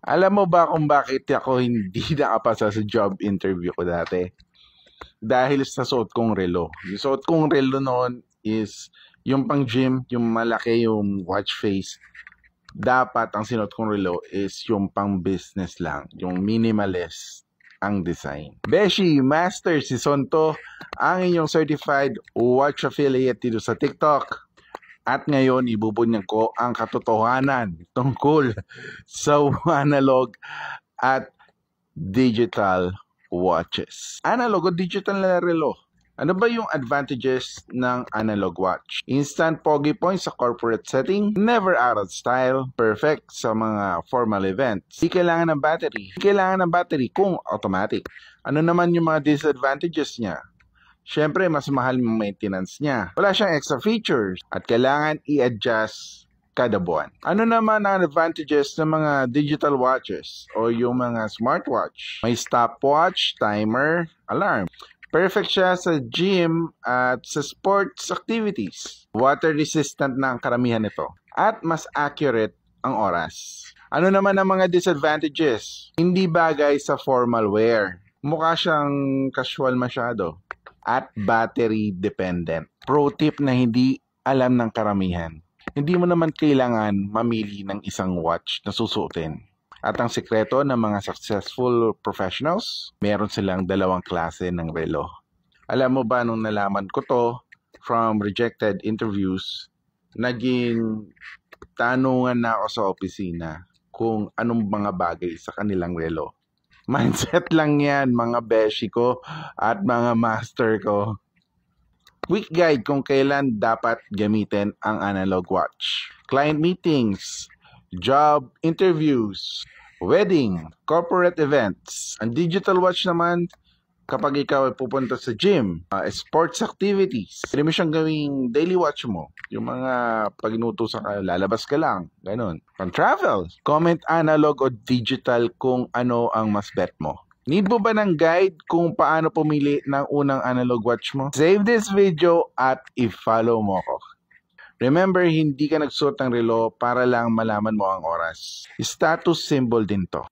Alam mo ba kung bakit ako hindi nakapasa sa job interview ko dati? Dahil sa suot kong relo. Yung suot kong relo noon is yung pang gym, yung malaki yung watch face. Dapat ang sinuot kong relo is yung pang business lang, yung minimalist ang design. Beshi, Master, si Sonto, ang inyong certified watch affiliate dito sa TikTok. At ngayon, ibubunyag ko ang katotohanan tungkol sa analog at digital watches. Analog o digital na relo. Ano ba yung advantages ng analog watch? Instant pogi points sa corporate setting, never out of style, perfect sa mga formal events. Di kailangan ng battery. Di kailangan ng battery kung automatic. Ano naman yung mga disadvantages niya? Siyempre, mas mahal yung maintenance niya. Wala siyang extra features at kailangan i-adjust kada buwan. Ano naman ang advantages ng mga digital watches o yung mga smartwatch? May stopwatch, timer, alarm. Perfect siya sa gym at sa sports activities. Water resistant na ang karamihan nito. At mas accurate ang oras. Ano naman ang mga disadvantages? Hindi bagay sa formal wear. Mukha siyang casual masyado. At battery dependent. Pro tip na hindi alam ng karamihan. Hindi mo naman kailangan mamili ng isang watch na susuotin. At ang sekreto ng mga successful professionals, meron silang dalawang klase ng relo. Alam mo ba nung nalaman ko to from rejected interviews, naging tanungan na ako sa opisina kung anong mga bagay sa kanilang relo. Mindset lang yan, mga beshi ko at mga master ko. Quick guide kung kailan dapat gamitin ang analog watch. Client meetings, job interviews, wedding, corporate events. Ang digital watch naman, kapag ikaw ay pupunta sa gym, sports activities, pwede mo siyang gawing daily watch mo. Yung mga pagnutusan ka, lalabas ka lang, ganun. Pang-travel, comment analog o digital kung ano ang mas bet mo. Need mo ba ng guide kung paano pumili ng unang analog watch mo? Save this video at i-follow mo ko. Remember, hindi ka nagsuot ng relo para lang malaman mo ang oras. Status symbol din to.